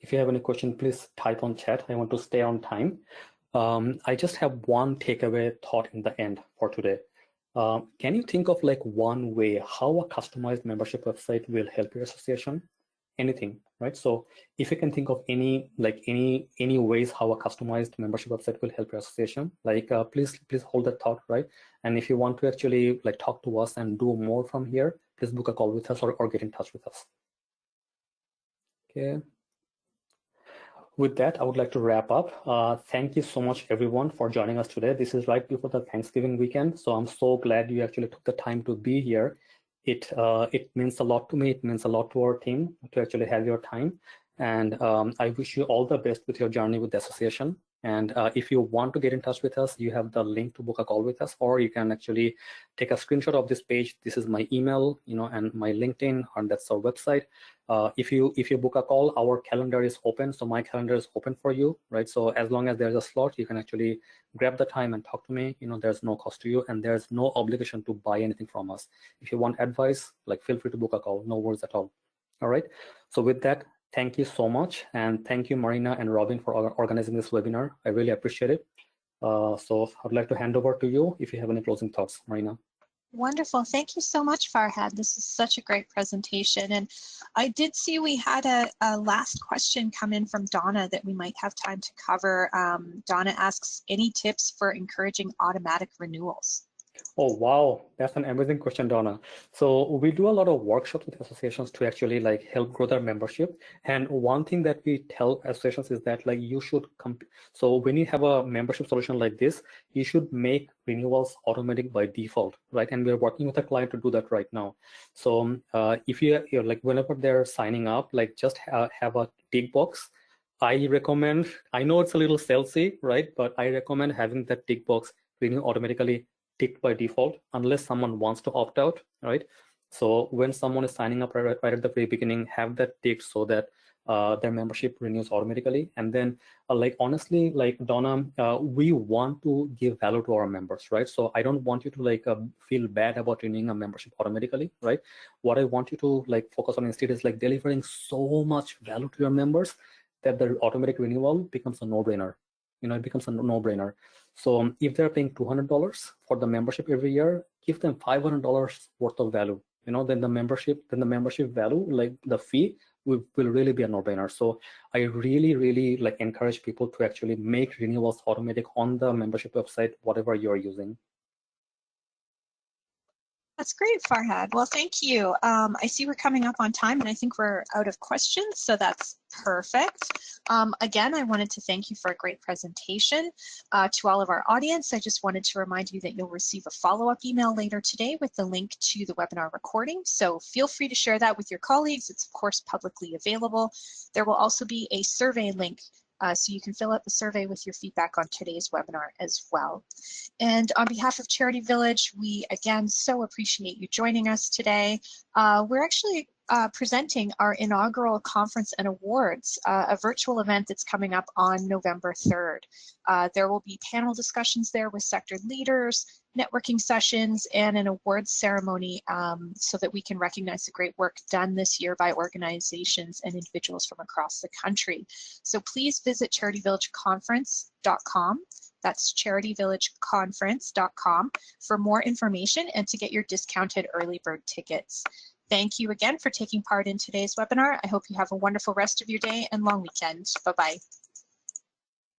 If you have any question, please type on chat. I want to stay on time. I just have one takeaway thought in the end for today. Can you think of like one way how a customized membership website will help your association? Anything, right? So if you can think of any ways how a customized membership website will help your association, like please hold that thought, right? And if you want to actually like talk to us and do more from here, please book a call with us or get in touch with us. Okay. With that, I would like to wrap up. Thank you so much, everyone, for joining us today. This is right before the Thanksgiving weekend, so I'm so glad you actually took the time to be here. It means a lot to me. It means a lot to our team to actually have your time. And I wish you all the best with your journey with the association. And if you want to get in touch with us, you have the link to book a call with us, or you can actually take a screenshot of this page. This is my email, you know, and my LinkedIn, and that's our website. If you book a call, our calendar is open. So my calendar is open for you, right? So as long as there's a slot, you can actually grab the time and talk to me. You know, there's no cost to you, and there's no obligation to buy anything from us. If you want advice, like feel free to book a call. No worries at all. All right. So with that, thank you so much. And thank you, Marina and Robin, for organizing this webinar. I really appreciate it. So I'd like to hand over to you if you have any closing thoughts, Marina. Wonderful. Thank you so much, Farhad. This is such a great presentation. And I did see we had a last question come in from Donna that we might have time to cover. Donna asks, any tips for encouraging automatic renewals? Oh, wow. That's an amazing question, Donna. So we do a lot of workshops with associations to actually like help grow their membership. And one thing that we tell associations is that like you should so when you have a membership solution like this, you should make renewals automatic by default, right? And we're working with a client to do that right now. So if you're like, whenever they're signing up, like just have a tick box I recommend, I know it's a little salesy, right? But I recommend having that tick box renew automatically ticked by default, unless someone wants to opt out, right? So when someone is signing up right at the very beginning, have that ticked so that their membership renews automatically. And then like honestly, like Donna, we want to give value to our members, right? So I don't want you to like feel bad about renewing a membership automatically, right? What I want you to like focus on instead is like delivering so much value to your members that the automatic renewal becomes a no-brainer. You know, it becomes a no-brainer. So if they're paying $200 for the membership every year, give them $500 worth of value. You know, then the membership value, like the fee, will really be a no-brainer. So I really like encourage people to actually make renewals automatic on the membership website, whatever you're using. That's great, Farhad. Well, thank you. I see we're coming up on time, and I think we're out of questions, so that's perfect. Again, I wanted to thank you for a great presentation. To all of our audience, I just wanted to remind you that you'll receive a follow-up email later today with the link to the webinar recording, so feel free to share that with your colleagues. It's, of course, publicly available. There will also be a survey link, so you can fill out the survey with your feedback on today's webinar as well. And on behalf of Charity Village, we again so appreciate you joining us today. We're actually presenting our inaugural conference and awards, a virtual event that's coming up on November 3rd. There will be panel discussions there with sector leaders, networking sessions, and an awards ceremony so that we can recognize the great work done this year by organizations and individuals from across the country. So please visit charityvillageconference.com. That's charityvillageconference.com for more information and to get your discounted early bird tickets. Thank you again for taking part in today's webinar. I hope you have a wonderful rest of your day and long weekend. Bye-bye.